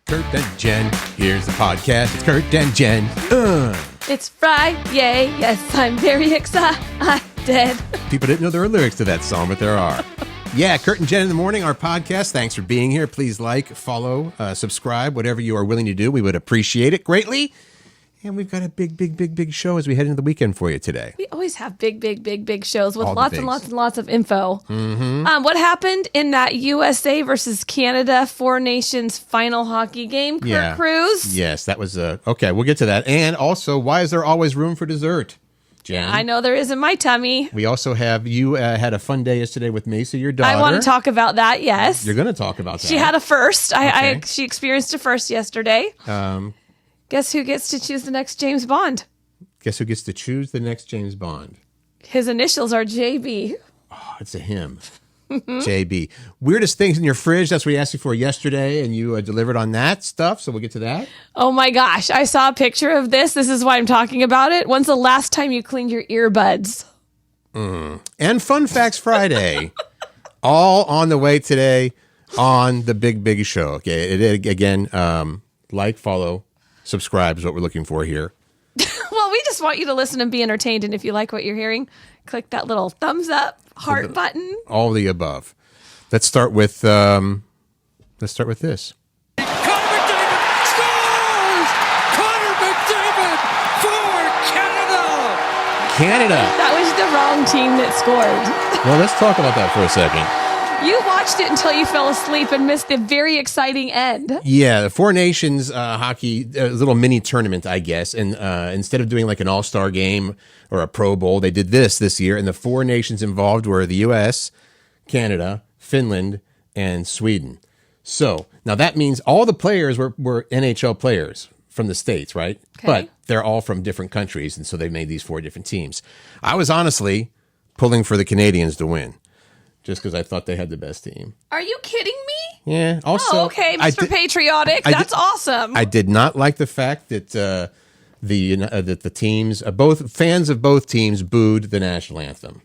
Curt and Jen. Here's the podcast. It's Curt and Jen. It's Friday. Yes, I'm very excited. People didn't know there were lyrics to that song, but there are. Yeah, Curt and Jen in the morning, our podcast. Thanks for being here. Please like, follow, subscribe, whatever you are willing to do. We would appreciate it greatly. And we've got a big show as we head into the weekend for you today. We always have big shows with All lots and lots of info. Mm-hmm. What happened in that USA versus Canada Four Nations final hockey game, Curt Cruz? Yes, that was, okay, we'll get to that. And also, why is there always room for dessert? Jen? I know there is in my tummy. We also have, you had a fun day yesterday with Macey, your daughter. I want to talk about that, yes. You're going to talk about that. She had a first. She experienced a first yesterday. Guess who gets to choose the next James Bond? Guess who gets to choose the next James Bond? His initials are JB. Oh, it's a him. JB. Weirdest things in your fridge. That's what we asked you for yesterday, and you delivered on that stuff, so we'll get to that. Oh my gosh. I saw a picture of this. This is why I'm talking about it. When's the last time you cleaned your earbuds? And Fun Facts Friday. All on the way today on the Big Show. Okay, again, like, follow, subscribe is what we're looking for here. Well, we just want you to listen and be entertained. And if you like what you're hearing, click that little thumbs up, heart button. All the above. Let's start with this. Connor McDavid scores! Connor McDavid for Canada! That was the wrong team that scored. Well, let's talk about that for a second. You watched it until you fell asleep and missed the very exciting end. Yeah, the Four Nations hockey, little mini tournament, I guess. And instead of doing like an all-star game or a Pro Bowl, they did this year. And the four nations involved were the U.S., Canada, Finland, and Sweden. So now that means all the players were NHL players from the States, right? Okay. But they're all from different countries. And so they made these four different teams. I was honestly pulling for the Canadians to win, just because I thought they had the best team. Are you kidding me? Yeah. Also, okay, Mr. Patriotic. That's awesome. I did not like the fact that the teams, both fans of both teams, booed the national anthem.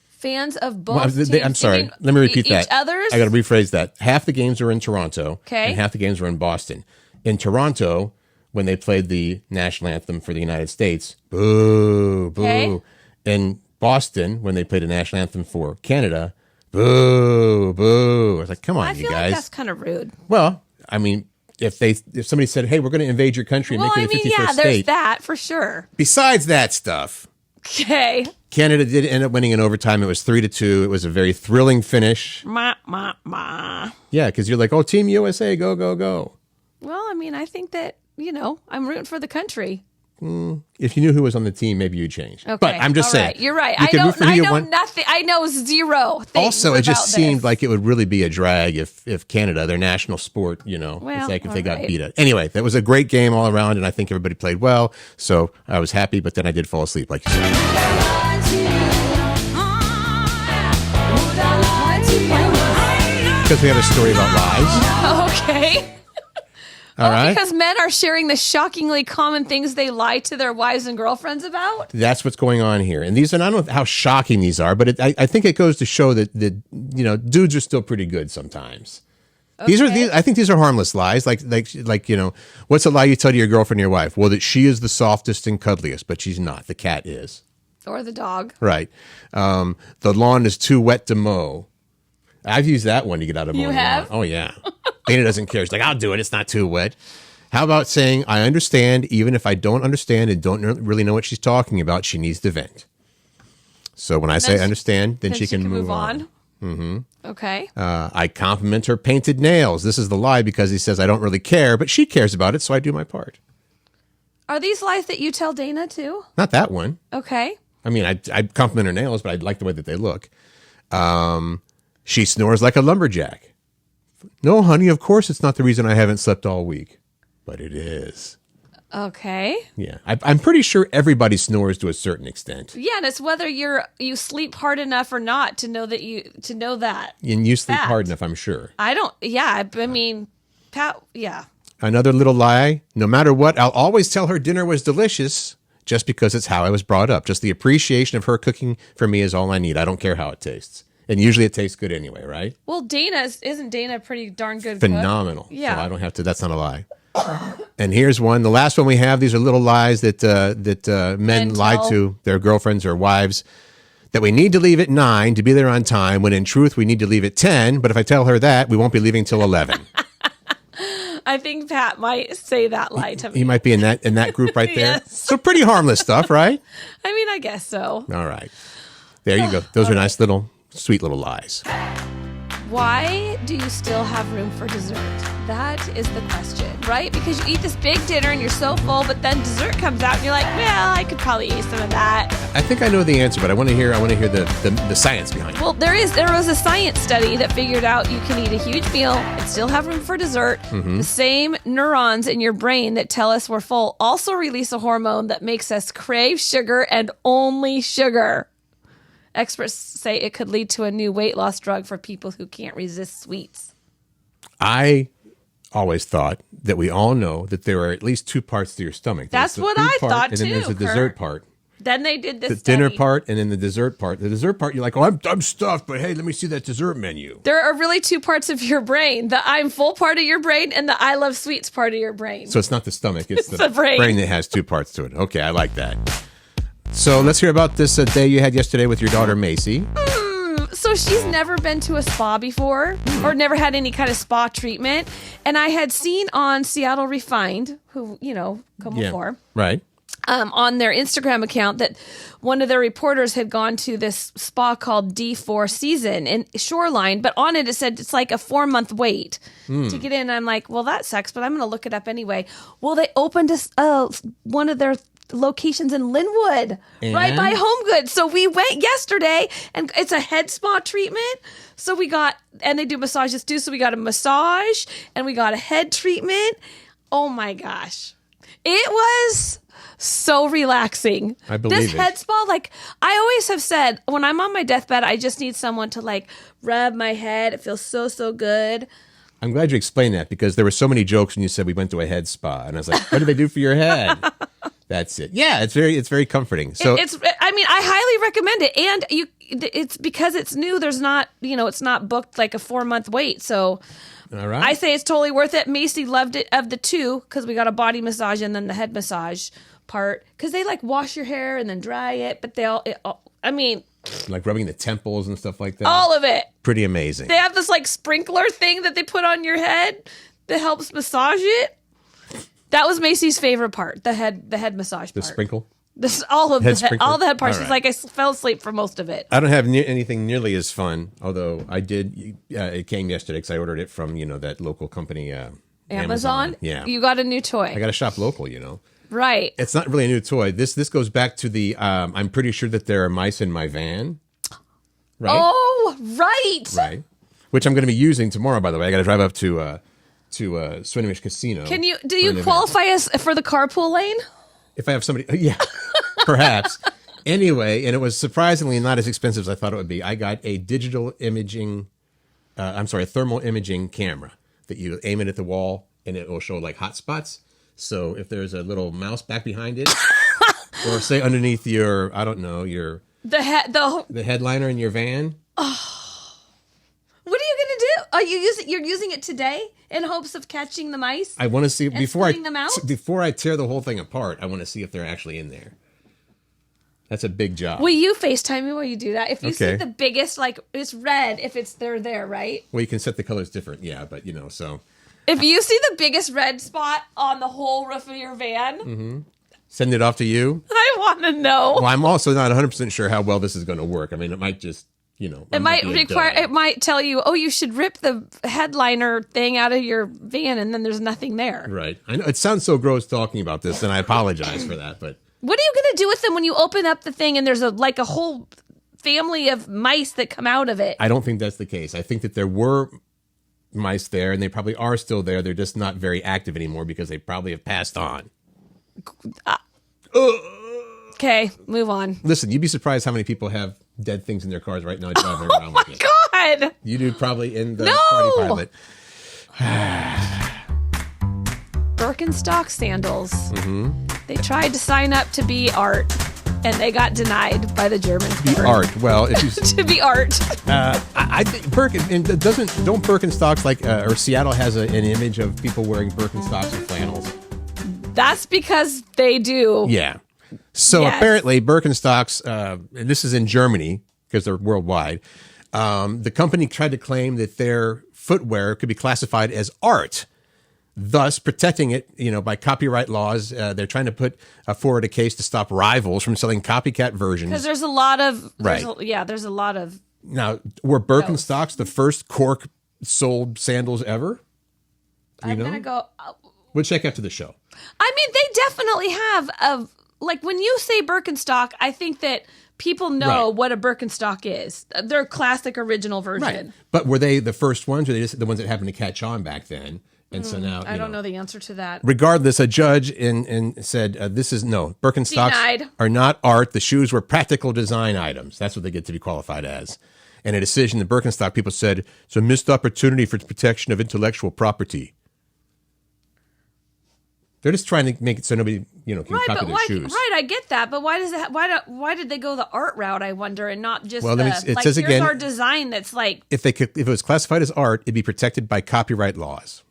Fans of both teams. I'm sorry. Let me repeat that. Each other's? I got to rephrase that. Half the games were in Toronto, okay, and half the games were in Boston. In Toronto, when they played the national anthem for the United States, boo, boo. Okay. In Boston, when they played a national anthem for Canada, boo, boo. I was like, come on, you guys. I feel like that's kind of rude. Well, I mean, if somebody said, hey, we're going to invade your country and make it a 51st state. There's that for sure. Besides that stuff, okay, Canada did end up winning in overtime. It was 3-2. It was a very thrilling finish. Yeah, because you're like, oh, Team USA, go, go, go. Well, I mean, I think that, I'm rooting for the country. If you knew who was on the team, maybe you'd change. Okay. But I'm just saying. Right. You're right. I know nothing. I know zero things. Also, it just seemed like it would really be a drag if Canada, their national sport, it's like if they got beat up. Anyway, that was a great game all around, and I think everybody played well. So I was happy, but then I did fall asleep, like you said. Because we have a story about lies. Okay. All right. Because men are sharing the shockingly common things they lie to their wives and girlfriends about? That's what's going on here. And these, and I don't know how shocking these are, but I think it goes to show that dudes are still pretty good sometimes. Okay. I think these are harmless lies. Like what's a lie you tell to your girlfriend or your wife? Well, that she is the softest and cuddliest, but she's not. The cat is. Or the dog. Right. The lawn is too wet to mow. I've used that one to get out of mowing. You have? Oh, yeah. Dana doesn't care. She's like, I'll do it. It's not too wet. How about saying, I understand, even if I don't understand and don't really know what she's talking about, she needs to vent. So when I say I understand, then she can move on. Mm-hmm. Okay. I compliment her painted nails. This is the lie because he says I don't really care, but she cares about it, so I do my part. Are these lies that you tell Dana too? Not that one. Okay. I mean, I compliment her nails, but I like the way that they look. She snores like a lumberjack. No, honey, of course it's not the reason I haven't slept all week. But it is. Okay. Yeah. I'm pretty sure everybody snores to a certain extent. Yeah, and it's whether you sleep hard enough or not to know that. And you sleep hard enough, I'm sure. Yeah. Another little lie. No matter what, I'll always tell her dinner was delicious just because it's how I was brought up. Just the appreciation of her cooking for me is all I need. I don't care how it tastes. And usually it tastes good anyway, right? Well, isn't Dana a pretty darn good Phenomenal. cook? Yeah. So I don't have to, that's not a lie. And here's one. The last one we have, these are little lies that men lie to their girlfriends or wives, that we need to leave at 9 to be there on time, when in truth we need to leave at 10. But if I tell her that, we won't be leaving till 11. I think Pat might say that lie to me. He might be in that group right there. Yes. So pretty harmless stuff, right? I mean, I guess so. All right. There you go. Those are nice little, sweet little lies. Why do you still have room for dessert? That is the question, right? Because you eat this big dinner and you're so full, but then dessert comes out and you're like, well, I could probably eat some of that. I think I know the answer, but I want to hear the science behind it. Well, there was a science study that figured out you can eat a huge meal and still have room for dessert. The same neurons in your brain that tell us we're full also release a hormone that makes us crave sugar and only sugar. Experts say it could lead to a new weight loss drug for people who can't resist sweets. I always thought that we all know that there are at least two parts to your stomach. That's what I thought too. And then there's the dessert part. Then they did this The dinner part and then the dessert part. The dessert part, you're like, oh, I'm stuffed, but hey, let me see that dessert menu. There are really two parts of your brain: the I'm full part of your brain and the I love sweets part of your brain. So it's not the stomach, it's the brain. brain that has two parts to it. Okay, I like that. So let's hear about this day you had yesterday with your daughter, Macey. So she's never been to a spa before or never had any kind of spa treatment. And I had seen on Seattle Refined, who, come before. Right. On their Instagram account that one of their reporters had gone to this spa called D4 Season in Shoreline, but on it said it's like a 4-month wait to get in. I'm like, well, that sucks, but I'm going to look it up anyway. Well, they opened one of their locations in Linwood, right by HomeGoods. So we went yesterday, and it's a head spa treatment. So and they do massages too. So we got a massage and we got a head treatment. Oh my gosh. It was so relaxing. I believe this head spa, like I always have said, when I'm on my deathbed, I just need someone to like rub my head. It feels so, so good. I'm glad you explained that, because there were so many jokes when you said we went to a head spa, and I was like, what do they do for your head? That's it. Yeah, it's very comforting. So I highly recommend it, and it's because it's new. There's not, it's not booked like a 4-month wait. So, all right. I say it's totally worth it. Macy loved it of the two because we got a body massage and then the head massage part, because they like wash your hair and then dry it, but like rubbing the temples and stuff like that. All of it. Pretty amazing. They have this like sprinkler thing that they put on your head that helps massage it. That was Macy's favorite part, the head massage part. The sprinkle? All the head parts. All She's right. like, I fell asleep for most of it. I don't have anything nearly as fun, although I did. It came yesterday because I ordered it from, that local company, Amazon. Yeah. You got a new toy. I got to shop local, Right. It's not really a new toy. This goes back to the, I'm pretty sure that there are mice in my van. Right? Oh, right. Right. Which I'm going to be using tomorrow, by the way. I got to drive up to Swinomish Casino. Do you qualify us for the carpool lane? If I have somebody, yeah, perhaps. Anyway, and it was surprisingly not as expensive as I thought it would be. I got a thermal imaging camera that you aim it at the wall and it will show like hot spots. So if there's a little mouse back behind it, or say underneath the headliner in your van. Oh. What are you going to do? You're using it today in hopes of catching the mice? I want to see before I tear the whole thing apart. I want to see if they're actually in there. That's a big job. Will you FaceTime me while you do that? If you see the biggest, like it's red, if they're there, right? Well, you can set the colors different, yeah, but so. If you see the biggest red spot on the whole roof of your van, send it off to you. I want to know. Well, I'm also not 100% sure how well this is going to work. I mean, it might just, it might tell you, oh, you should rip the headliner thing out of your van, and then there's nothing there. Right. I know it sounds so gross talking about this, and I apologize for that, but. What are you going to do with them when you open up the thing and there's a whole family of mice that come out of it? I don't think that's the case. I think that there were mice there, and they probably are still there. They're just not very active anymore because they probably have passed on. Okay, move on. Listen, you'd be surprised how many people have dead things in their cars right now driving around with it. Oh my God! You do probably in the party pilot. Birkenstock sandals. They tried to sign up to be art, and they got denied by the German The art. Well, if you to be art. I think don't Birkenstocks or Seattle has an image of people wearing Birkenstocks and flannels. That's because they do. Yeah. So Yes. apparently Birkenstocks, and this is in Germany because they're worldwide. The company tried to claim that their footwear could be classified as art, thus protecting it, by copyright laws. They're trying to put forward a case to stop rivals from selling copycat versions. Because there's a lot of Right. there's a lot of Now, were Birkenstocks the first cork soled sandals ever? I'm gonna go. We'll check after the show. I mean, they definitely have when you say Birkenstock, I think that people know Right. what a Birkenstock is. Their classic original version. But were they the first ones, or they just the ones that happened to catch on back then? And so now I don't know the answer to that. Regardless, a judge said Birkenstocks Denied. are not art. The shoes were practical design items. That's what they get to be qualified as. In a decision, the Birkenstock people said it's a missed opportunity for protection of intellectual property. They're just trying to make it so nobody, can copy their shoes. Right, I get that, but why does it? Why did they go the art route? I wonder, and not just Well, it says here's again, our design that's like if it was classified as art, it'd be protected by copyright laws,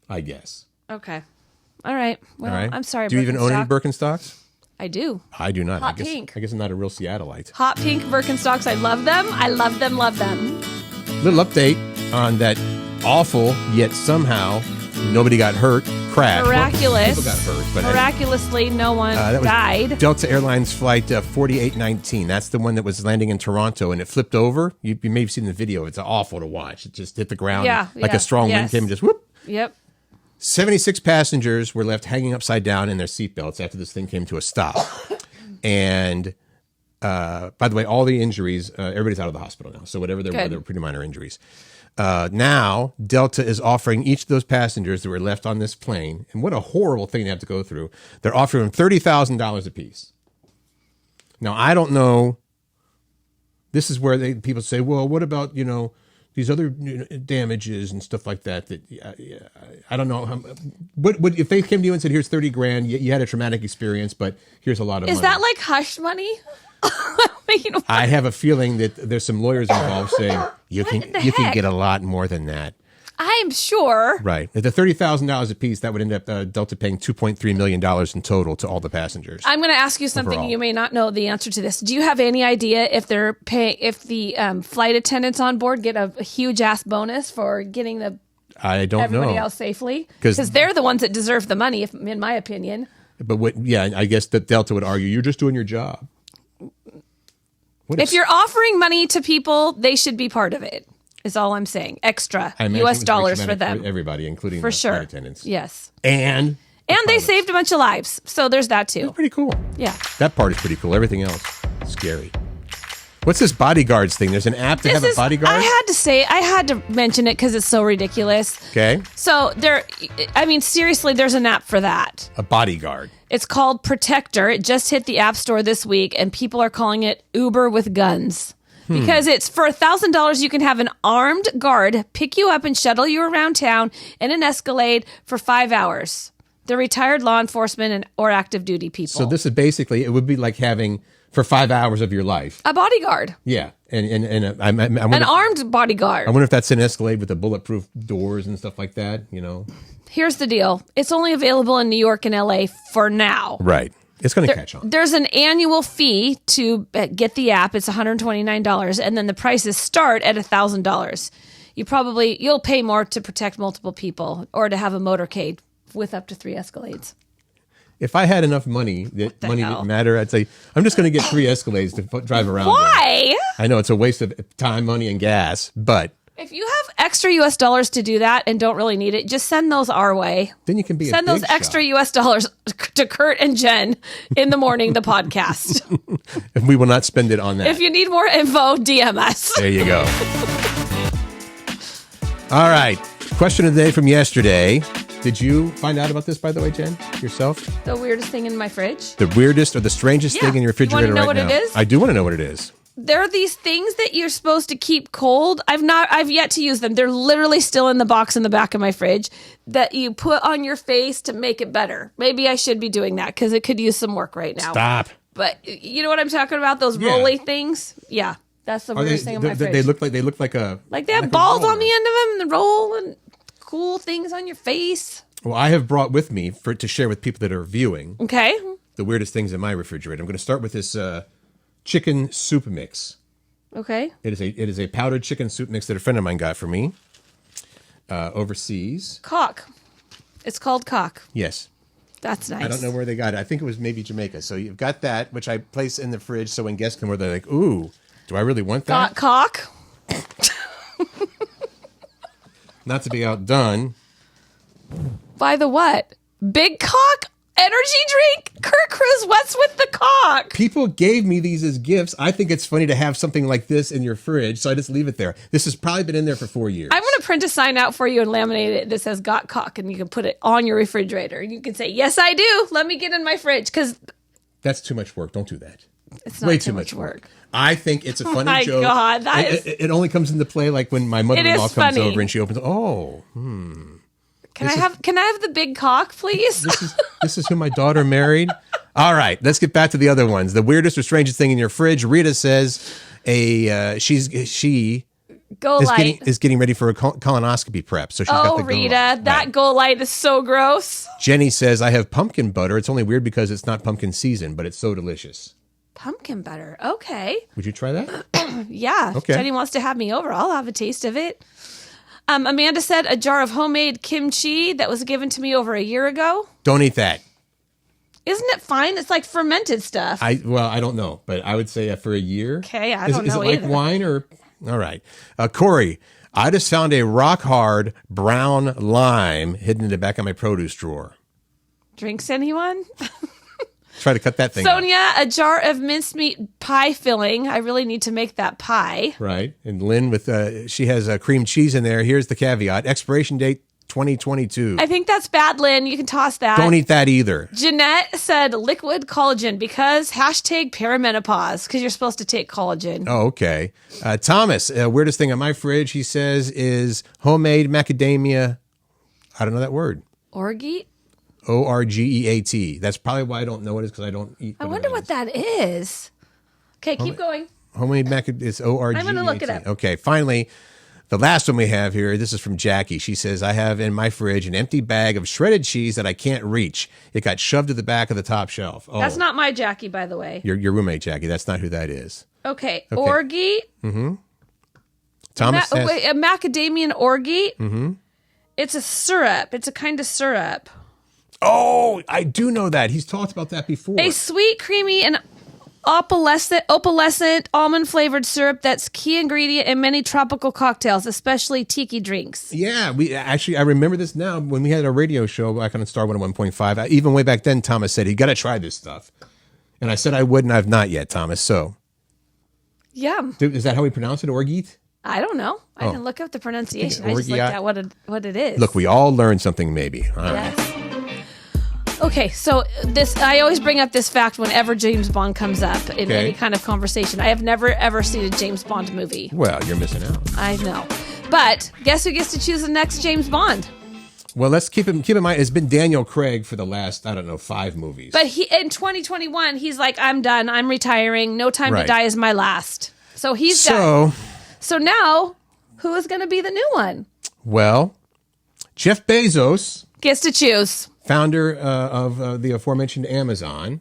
I guess. okay, all right. Well, All right. I'm sorry. Do you even own any Birkenstock. Birkenstocks? I do. I do not. Hot I guess, pink. I guess I'm not a real Seattleite. Hot pink Birkenstocks. I love them. I love them. Love them. Little update on that awful yet somehow nobody got hurt crash. Well, Miraculous. people got hurt, but Miraculously, no one that was died. Delta Airlines flight 4819. That's the one that was landing in Toronto, and it flipped over. You may have seen the video. It's awful to watch. It just hit the ground like a strong wind came and just whoop. Yep. 76 passengers were left hanging upside down in their seatbelts after this thing came to a stop. And by the way, all the injuries, everybody's out of the hospital now. So whatever they were, they were pretty minor injuries. Now, Delta is offering each of those passengers that were left on this plane, and what a horrible thing to have to go through, they're offering them $30,000 apiece. Now, I don't know. This is where people say, well, what about, these other damages and stuff like that? I don't know. What if they came to you and said, here's $30,000, you had a traumatic experience, but here's a lot of money. Is that like hush money? I have a feeling that there's some lawyers involved saying you can get a lot more than that. I'm sure. Right. At the $30,000 a piece, that would end up Delta paying $2.3 million in total to all the passengers. I'm going to ask you something. Overall. You may not know the answer to this. Do you have any idea if they're paying, if the flight attendants on board get a huge ass bonus for getting everybody else safely? Because they're the ones that deserve the money, in my opinion. But I guess that Delta would argue you're just doing your job. If you're offering money to people, they should be part of it. Is all I'm saying. Extra U.S. dollars for them. For everybody, including for the sure. flight attendants. Yes. And they saved a bunch of lives. So there's that too. That's pretty cool. Yeah. That part is pretty cool. Everything else, scary. What's this Bodyguards thing? There's an app to have a bodyguard? I had to mention it because it's so ridiculous. Okay. So seriously, there's an app for that. A bodyguard. It's called Protector. It just hit the App Store this week, and people are calling it Uber with guns. Because it's for $1,000, you can have an armed guard pick you up and shuttle you around town in an Escalade for 5 hours. They're retired law enforcement or active duty people. So this is basically, it would be like having for 5 hours of your life a bodyguard. Yeah, and an armed bodyguard. I wonder if that's an Escalade with the bulletproof doors and stuff like that. Here's the deal: it's only available in New York and LA for now. Right. It's going to catch on. There's an annual fee to get the app. It's $129, and then the prices start at $1,000. You'll pay more to protect multiple people or to have a motorcade with up to 3 Escalades. If I had enough money that money didn't matter, I'd say I'm just going to get 3 Escalades to drive around. Why? With. I know it's a waste of time, money, and gas, but if you have extra U.S. dollars to do that and don't really need it, just send those our way. Then you can be send those extra U.S. dollars to Curt and Jen in the morning, the podcast. And we will not spend it on that. If you need more info, DM us. There you go. All right. Question of the day from yesterday. Did you find out about this, by the way, Jen, yourself? The weirdest thing in my fridge? The weirdest or the strangest thing in your refrigerator right now? You want to know what it is? I do want to know what it is. There are these things that you're supposed to keep cold. I've yet to use them. They're literally still in the box in the back of my fridge that you put on your face to make it better. Maybe I should be doing that because it could use some work right now. Stop. But you know what I'm talking about? Those Yeah. rolly things? Yeah. That's the weirdest thing in my fridge. They look like a... Like they have like a balls on roller. the end of them and roll and cool things on your face. Well, I have brought with me to share with people that are viewing Okay. the weirdest things in my refrigerator. I'm going to start with this chicken soup mix. Okay. It is a powdered chicken soup mix that a friend of mine got for me overseas. Cock. It's called cock. Yes. That's nice. I don't know where they got it. I think it was maybe Jamaica. So you've got that, which I place in the fridge so when guests come over, they're like, ooh, do I really want that? Cock. Not to be outdone. By the what? Big cock? Energy drink? Kurt Cruz, what's with the cock? People gave me these as gifts. I think it's funny to have something like this in your fridge, so I just leave it there. This has probably been in there for 4 years. I'm going to print a sign out for you and laminate it that says got cock, and you can put it on your refrigerator. And you can say, yes, I do. Let me get in my fridge, because That's too much work. Don't do that. it's not Way too much work. I think it's a funny My joke. God, that is- it only comes into play like when my mother-in-law is comes funny. over and she opens. Oh, Can I have the big cock, please? this is who my daughter married. All right, let's get back to the other ones. The weirdest or strangest thing in your fridge. Rita says she Go light. is getting ready for a colonoscopy prep. So she's got Oh, the Go Rita, Light. that Right. Go Light is so gross. Jenny says I have pumpkin butter. It's only weird because it's not pumpkin season, but it's so delicious. Pumpkin butter. Okay. Would you try that? Yeah. Okay. Jenny wants to have me over. I'll have a taste of it. Amanda said a jar of homemade kimchi that was given to me over a year ago. Don't eat that. Isn't it fine? It's like fermented stuff. I don't know, but I would say for a year. Okay, I Is don't it know like either. wine or? All right, Corey. I just found a rock hard brown lime hidden in the back of my produce drawer. Drinks anyone? Try to cut that thing out. Sonia, a jar of mincemeat pie filling. I really need to make that pie. Right. And Lynn with she has cream cheese in there. Here's the caveat. Expiration date 2022. I think that's bad, Lynn. You can toss that. Don't eat that either. Jeanette said liquid collagen because #perimenopause because you're supposed to take collagen. Oh, okay. Thomas, weirdest thing on my fridge, he says, is homemade macadamia. I don't know that word. Orgeat? Orgeat. That's probably why I don't know it is because I don't eat. I wonder what that is. Okay, keep going. Homemade macadamia is Orgeat. I'm gonna look it up. Okay, finally, the last one we have here, this is from Jackie. She says, I have in my fridge an empty bag of shredded cheese that I can't reach. It got shoved to the back of the top shelf. Oh, That's not my Jackie, by the way. your roommate, Jackie. That's not who that is. Okay. Orgeat. Thomas says, A macadamian orgeat. Mm-hmm. It's a syrup. It's a kind of syrup. oh, I do know that. He's talked about that before. A sweet, creamy, and opalescent almond-flavored syrup that's key ingredient in many tropical cocktails, especially tiki drinks. Yeah, I remember this now when we had a radio show back on Star 101.5. Even way back then, Thomas said, you got to try this stuff. And I said I would, and I've not yet, Thomas. So, Yeah. is that how we pronounce it, Orgeat? I don't know. I didn't look up the pronunciation. I just Orgeat. looked at what it is. Look, we all learned something maybe. All right. Yes. Okay, so I always bring up this fact whenever James Bond comes up in Okay. any kind of conversation. I have never, ever seen a James Bond movie. Well, you're missing out. I know. But guess who gets to choose the next James Bond? Well, let's keep in mind, it's been Daniel Craig for the last, 5 movies. But in 2021, he's like, I'm done. I'm retiring. No Time to Right. Die is my last. So he's done. So, So now, who is going to be the new one? well, Jeff Bezos, Gets to choose. founder of the aforementioned Amazon,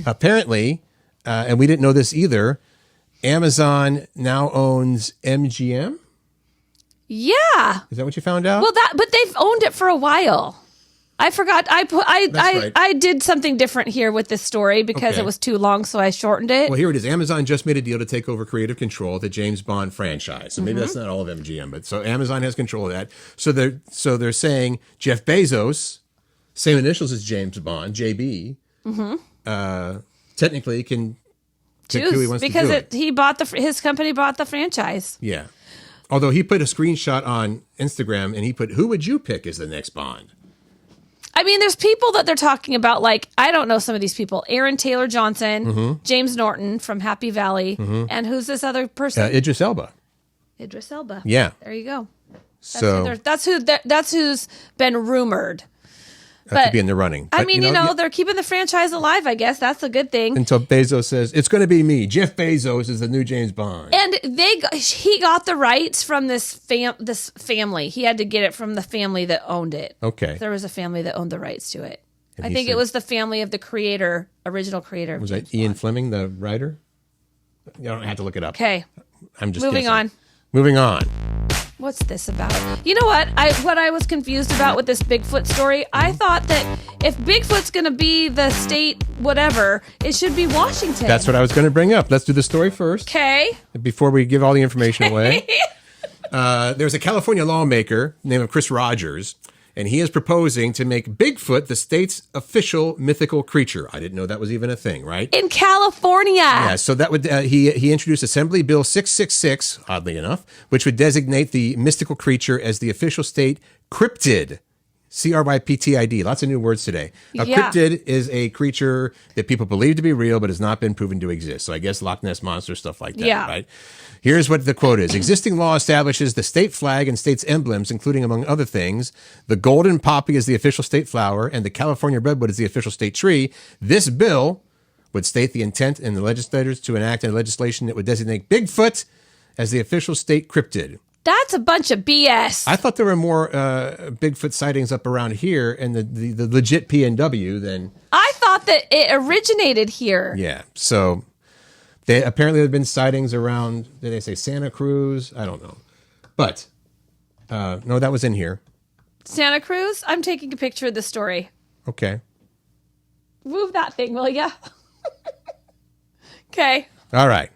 apparently, and we didn't know this either, Amazon now owns MGM. Yeah. Is that what you found out? Well, but they've owned it for a while. I forgot. That's right. I did something different here with this story because Okay. it was too long, so I shortened it. Well, here it is. Amazon just made a deal to take over creative control of the James Bond franchise. So maybe that's not all of MGM, but so Amazon has control of that. So they're saying Jeff Bezos, same initials as James Bond, JB, technically can pick who he Choose wants because to do it. his company bought the franchise. Yeah. Although he put a screenshot on Instagram and he put, who would you pick as the next Bond? I mean, there's people that they're talking about, like, I don't know some of these people. Aaron Taylor Johnson, James Norton from Happy Valley, and who's this other person? Idris Elba. Idris Elba. Yeah. There you go. So That's who's been rumored. to be in the running. I But, mean, they're keeping the franchise alive, I guess. That's a good thing. until Bezos says, it's going to be me. Jeff Bezos is the new James Bond. And he got the rights from this family. He had to get it from the family that owned it. Okay. There was a family that owned the rights to it. And I he think said- it was the family of the original creator. Was James that Ian Bond. Fleming, the writer? You don't have to look it up. Okay. I'm just Moving guessing. on. Moving on. What's this about? You know what? What I was confused about with this Bigfoot story, I thought that if Bigfoot's going to be the state whatever, it should be Washington. That's what I was going to bring up. Let's do the story first. Okay. Before we give all the information away. There's a California lawmaker named Chris Rogers, and he is proposing to make Bigfoot the state's official mythical creature. I didn't know that was even a thing, right? In California. Yeah, so that would he introduced Assembly Bill 666, oddly enough, which would designate the mystical creature as the official state cryptid. Cryptid. Lots of new words today. A Yeah. cryptid is a creature that people believe to be real, but has not been proven to exist. So I guess Loch Ness Monster, stuff like that, Yeah. right? Here's what the quote is. Existing law establishes the state flag and state's emblems, including, among other things, the golden poppy is the official state flower and the California redwood is the official state tree. This bill would state the intent in the legislators to enact a legislation that would designate Bigfoot as the official state cryptid. That's a bunch of BS. I thought there were more Bigfoot sightings up around here and the legit PNW than... I thought that it originated here. Yeah, so... They apparently there have been sightings around, did they say Santa Cruz? I don't know. But, no, that was in here. Santa Cruz? I'm taking a picture of the story. Okay. Move that thing, will ya? Okay. All right.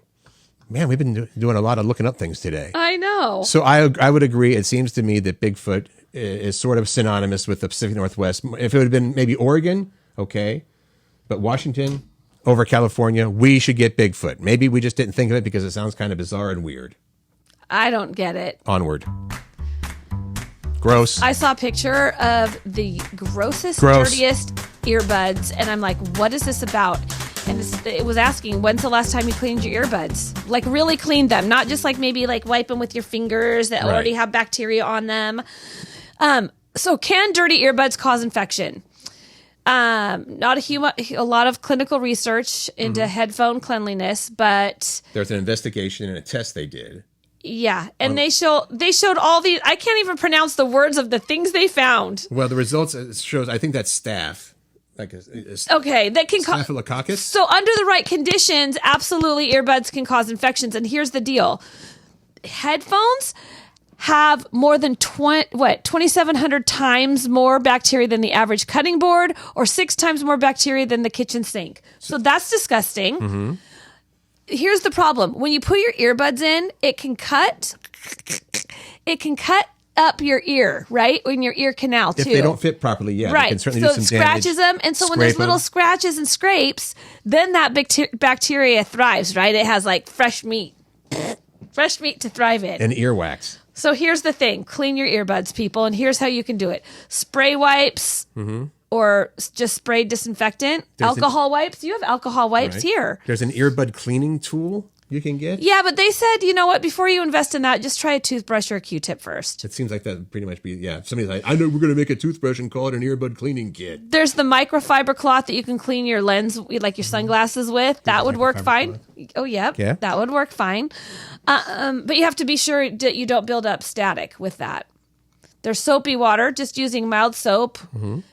Man, we've been doing a lot of looking up things today. I know. So I would agree. It seems to me that Bigfoot is sort of synonymous with the Pacific Northwest. If it would have been maybe Oregon, okay. But Washington... over California, we should get Bigfoot. Maybe we just didn't think of it because it sounds kind of bizarre and weird. I don't get it. Onward. Gross. I saw a picture of the grossest, dirtiest earbuds, and I'm like, what is this about? And it was asking, when's the last time you cleaned your earbuds? Like, really cleaned them, not just like maybe like wipe them with your fingers that already have bacteria on them. So can dirty earbuds cause infection? Not a lot of clinical research into headphone cleanliness, but There's an investigation and a test they did. yeah, and they showed all these. I can't even pronounce the words of the things they found. Well, the results shows. I think that's staph, like Okay, that can cause. Staphylococcus. So under the right conditions, absolutely, earbuds can cause infections. And here's the deal: headphones have more than 2,700 times more bacteria than the average cutting board, or 6 times more bacteria than the kitchen sink. So that's disgusting. Mm-hmm. Here's the problem: when you put your earbuds in, it can cut up your ear, right? In your ear canal too. If they don't fit properly, yeah, right. they can certainly So do it some scratches damage. them, and so when there's Scrape little 'em. scratches and scrapes, then that bacteria thrives, right? It has like fresh meat to thrive in. And earwax. So here's the thing: clean your earbuds, people, and here's how you can do it: spray wipes, or just spray disinfectant, alcohol wipes. You have alcohol wipes Right. here. There's an earbud cleaning tool you can get. Yeah, but they said, you know what? Before you invest in that, just try a toothbrush or a Q-tip first. It seems like that would pretty much be, yeah. Somebody's like, I know we're going to make a toothbrush and call it an earbud cleaning kit. There's the microfiber cloth that you can clean your lens, like your sunglasses with. That would work fine. Oh, yep. Yeah. That would work fine. But you have to be sure that you don't build up static with that. There's soapy water, just using mild soap.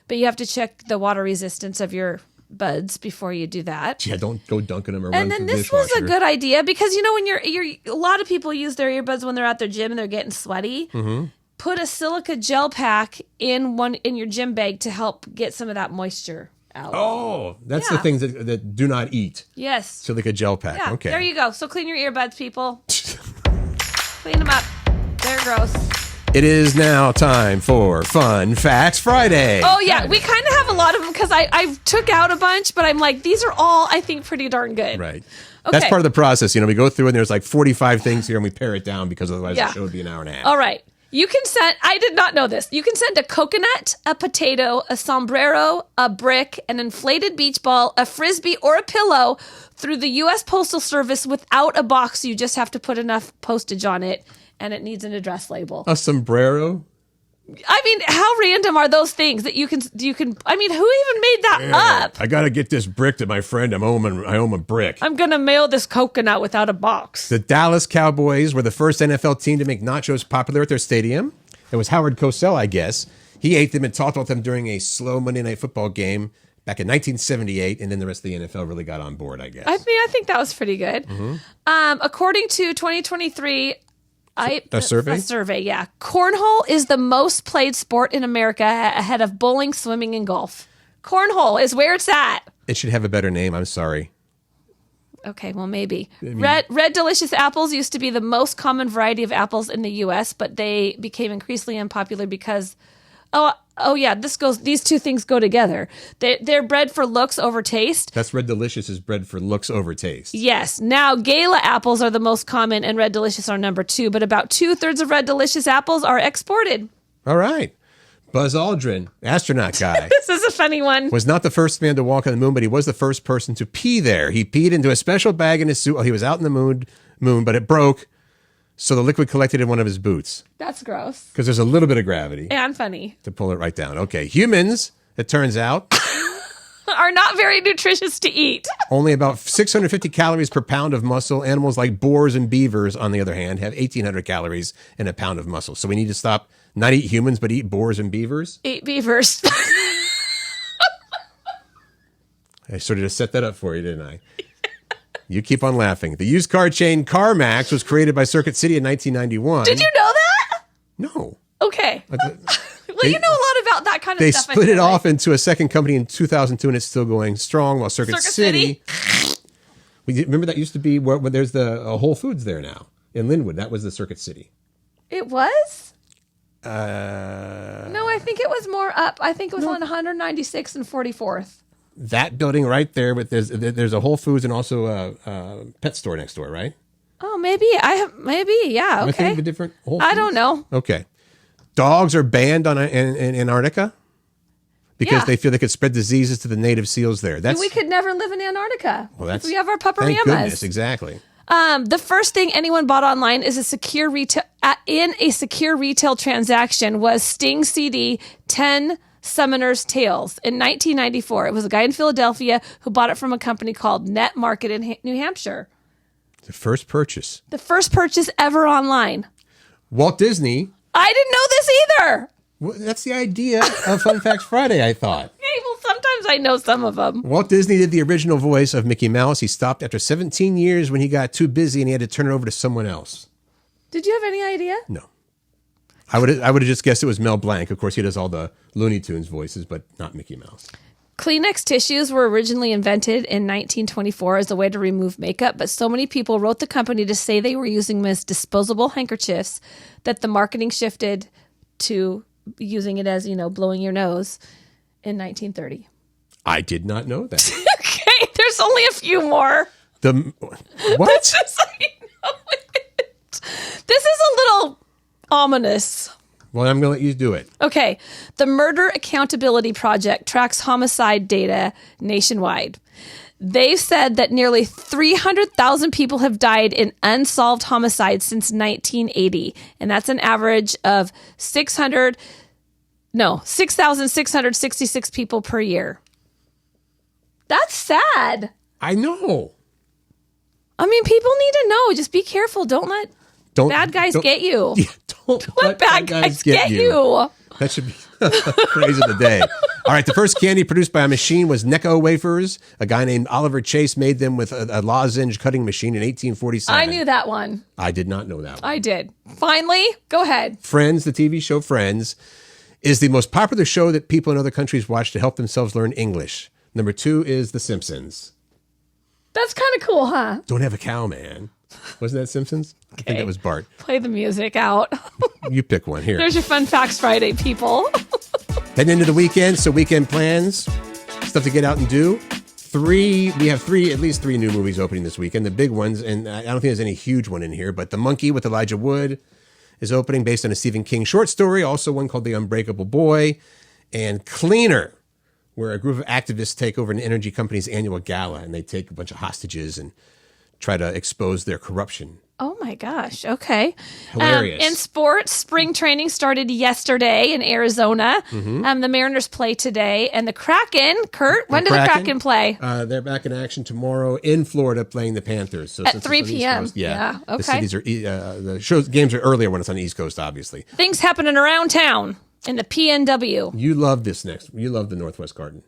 But you have to check the water resistance of your buds before you do that. Yeah, don't go dunking them or And run then through the this was dishwasher. a good idea because, you know, when you're a lot of people use their earbuds when they're at their gym and they're getting sweaty. Put a silica gel pack in your gym bag to help get some of that moisture out. Oh, that's Yeah. the things that do not eat. Yes. Silica gel pack. Yeah. Okay. There you go. So clean your earbuds, people. Clean them up. They're gross. It is now time for Fun Facts Friday. Oh yeah, we kind of have a lot of them because I took out a bunch, but I'm like, these are all I think pretty darn good. Right. Okay. That's part of the process. You know, we go through and there's like 45 things here and we pare it down because otherwise Yeah. the show would be an hour and a half. All right. You can send, I did not know this. You can send a coconut, a potato, a sombrero, a brick, an inflated beach ball, a frisbee, or a pillow through the U.S. Postal Service without a box. You just have to put enough postage on it, and it needs an address label. A sombrero? I mean, how random are those things that you can, I mean, who even made that up? I got to get this brick to my friend. I owe him a brick. I'm going to mail this coconut without a box. The Dallas Cowboys were the first NFL team to make nachos popular at their stadium. It was Howard Cosell, I guess. He ate them and talked about them during a slow Monday Night Football game back in 1978, and then the rest of the NFL really got on board, I guess. I mean, I think that was pretty good. According to 2023... A survey? A survey, yeah. Cornhole is the most played sport in America ahead of bowling, swimming, and golf. Cornhole is where it's at. It should have a better name. I'm sorry. Okay, well, maybe. Red Delicious apples used to be the most common variety of apples in the U.S., but they became increasingly unpopular because... Oh yeah, these two things go together. They're bred for looks over taste. That's Red Delicious is bred for looks over taste. Yes. Now, Gala apples are the most common and Red Delicious are number 2, but about 2/3 of Red Delicious apples are exported. All right. Buzz Aldrin, astronaut guy. This is a funny one. Was not the first man to walk on the moon, but he was the first person to pee there. He peed into a special bag in his suit while he was out in the moon, but it broke. So the liquid collected in one of his boots. That's gross. Because there's a little bit of gravity. And funny. To pull it right down. Okay. Humans, it turns out, are not very nutritious to eat. Only about 650 calories per pound of muscle. Animals like boars and beavers, on the other hand, have 1,800 calories in a pound of muscle. So we need to stop, not eat humans, but eat boars and beavers. Eat beavers. I sort of just set that up for you, didn't I? You keep on laughing. The used car chain CarMax was created by Circuit City in 1991. Did you know that? No. Okay. Well, you know a lot about that kind of they stuff. They split it off into a second company in 2002, and it's still going strong, while Circuit City. Remember that used to be where there's the Whole Foods there now in Linwood. That was the Circuit City. It was? No, I think it was more up. I think it was on 196 and 44th. That building right there, but there's a Whole Foods and also a pet store next door, right? Oh, maybe yeah. Okay. Am I thinking of a different Whole Foods? I don't know. Okay, dogs are banned in Antarctica because they feel they could spread diseases to the native seals there. We could never live in Antarctica. Well, we have our puparamas. Thank goodness, exactly. The first thing anyone bought online is a secure retail transaction was Sting CD 10 Summoner's Tales in 1994. It was a guy in Philadelphia who bought it from a company called Net Market in New Hampshire. The first purchase. The first purchase ever online. Walt Disney. I didn't know this either. Well, that's the idea of Fun Facts Friday, I thought. Okay, well, sometimes I know some of them. Walt Disney did the original voice of Mickey Mouse. He stopped after 17 years when he got too busy and he had to turn it over to someone else. Did you have any idea? No. I would have just guessed it was Mel Blanc. Of course, he does all the Looney Tunes voices, but not Mickey Mouse. Kleenex tissues were originally invented in 1924 as a way to remove makeup, but so many people wrote the company to say they were using them as disposable handkerchiefs that the marketing shifted to using it as, blowing your nose in 1930. I did not know that. Okay, there's only a few more. What? This is a little ominous. Well, I'm going to let you do it. Okay. The Murder Accountability Project tracks homicide data nationwide. They've said that nearly 300,000 people have died in unsolved homicides since 1980. And that's an average of 6,666 people per year. That's sad. I know. I mean, people need to know. Just be careful. Don't let bad guys get you. Yeah, don't let bad guys get you. That should be the phrase of the day. All right, the first candy produced by a machine was Necco wafers. A guy named Oliver Chase made them with a lozenge cutting machine in 1847. I knew that one. I did not know that one. I did. Finally, go ahead. Friends, the TV show Friends, is the most popular show that people in other countries watch to help themselves learn English. Number 2 is The Simpsons. That's kind of cool, huh? Don't have a cow, man. Wasn't that Simpsons? Okay. I think that was Bart. Play the music out. You pick one here. There's your Fun Facts Friday, people. Heading into the weekend, so weekend plans, stuff to get out and do. We have at least three new movies opening this weekend. The big ones, and I don't think there's any huge one in here, but The Monkey with Elijah Wood is opening based on a Stephen King short story. Also one called The Unbreakable Boy. And Cleaner, where a group of activists take over an energy company's annual gala, and they take a bunch of hostages and try to expose their corruption. Oh my gosh. Okay. Hilarious. In sports, spring training started yesterday in Arizona. The Mariners play today. And the Kraken, Curt, when do the Kraken play? They're back in action tomorrow in Florida playing the Panthers. So At since 3 it's on the East p.m. Coast, Yeah, okay. The cities are, games are earlier when it's on the East Coast, obviously. Things happening around town in the PNW. You love this next. You love the Northwest Garden.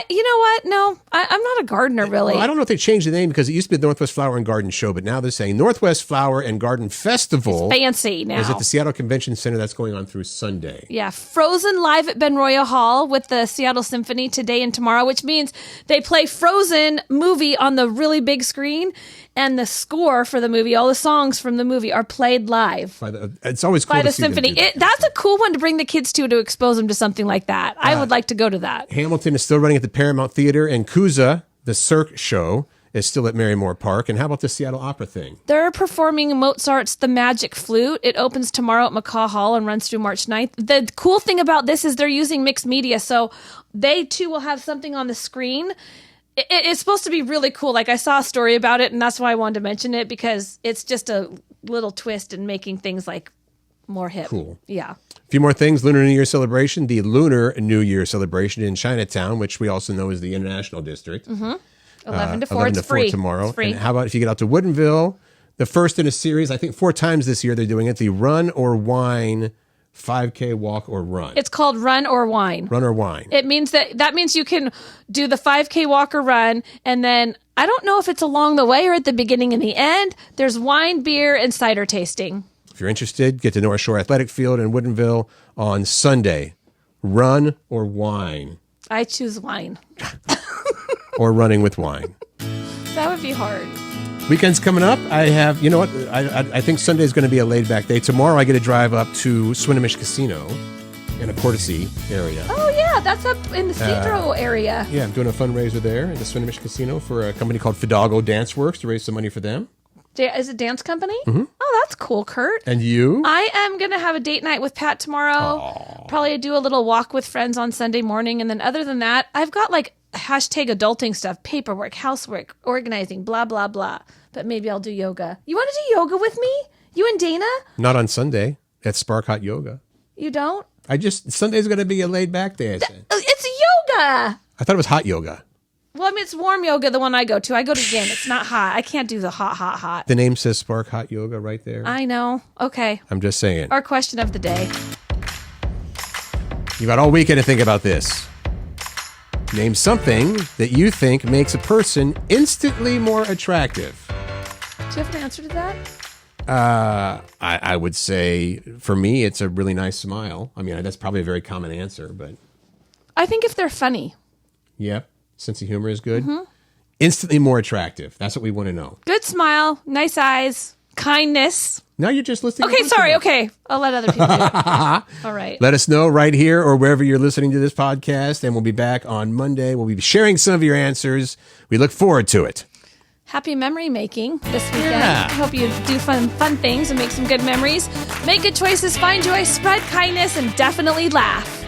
You know what? No, I'm not a gardener, really. Well, I don't know if they changed the name because it used to be the Northwest Flower and Garden Show, but now they're saying Northwest Flower and Garden Festival. Fancy now. Is at the Seattle Convention Center. That's going on through Sunday. Yeah, Frozen live at Ben Royal Hall with the Seattle Symphony today and tomorrow, which means they play Frozen movie on the really big screen, and the score for the movie, all the songs from the movie, are played live. It's always cool by to the see them symphony. do that. That's a cool one to bring the kids to expose them to something like that. I would like to go to that. Hamilton is still running at the Paramount Theater, and Kuza, the Cirque show, is still at Marymore Park. And how about the Seattle Opera thing? They're performing Mozart's The Magic Flute. It opens tomorrow at McCaw Hall and runs through March 9th. The cool thing about this is they're using mixed media, so they too will have something on the screen. It's supposed to be really cool. Like, I saw a story about it, and that's why I wanted to mention it, because it's just a little twist in making things like more hip. Cool. Yeah. A few more things. Lunar New Year celebration. The Lunar New Year celebration in Chinatown, which we also know as the International District. 11 to 4. 11 It's to 4 free. tomorrow. It's free. And how about if you get out to Woodinville, the first in a series, I think 4 times this year they're doing it, the Run or Wine 5K walk or run. It's called Run or Wine. Run or Wine. It means that means you can do the 5K walk or run, and then I don't know if it's along the way or at the beginning and the end. There's wine, beer, and cider tasting. If you're interested, get to North Shore Athletic Field in Woodinville on Sunday. Run or wine. I choose wine. Or running with wine. That would be hard. Weekend's coming up. I have, you know what? I think Sunday's going to be a laid-back day. Tomorrow I get to drive up to Swinomish Casino in a Portishead area. Oh, yeah. That's up in the Cedro area. Yeah, I'm doing a fundraiser there at the Swinomish Casino for a company called Fidalgo Dance Works to raise some money for them. Is it dance company? Mm-hmm. Oh, that's cool, Curt. And you? I am going to have a date night with Pat tomorrow. Aww. Probably do a little walk with friends on Sunday morning. And then other than that, I've got like #adulting stuff, paperwork, housework, organizing, blah, blah, blah. But maybe I'll do yoga. You want to do yoga with me? You and Dana? Not on Sunday at Spark Hot Yoga. You don't? Sunday's going to be a laid-back day, I said. It's yoga. I thought it was hot yoga. Well, I mean, it's warm yoga, the one I go to. I go to gym. It's not hot. I can't do the hot. The name says Spark Hot Yoga right there. I know. Okay. I'm just saying. Our question of the day. You got all weekend to think about this. Name something that you think makes a person instantly more attractive. Do you have an answer to that? I would say, for me, it's a really nice smile. I mean, that's probably a very common answer, but... I think if they're funny. Yep. Sense of humor is good. Mm-hmm. Instantly more attractive. That's what we want to know. Good smile, nice eyes, kindness. Now you're just listening. Okay, sorry. Okay. I'll let other people do it. All right. Let us know right here or wherever you're listening to this podcast, and we'll be back on Monday. We'll be sharing some of your answers. We look forward to it. Happy memory making this weekend. Yeah. I hope you do fun things and make some good memories. Make good choices, find joy, spread kindness, and definitely laugh.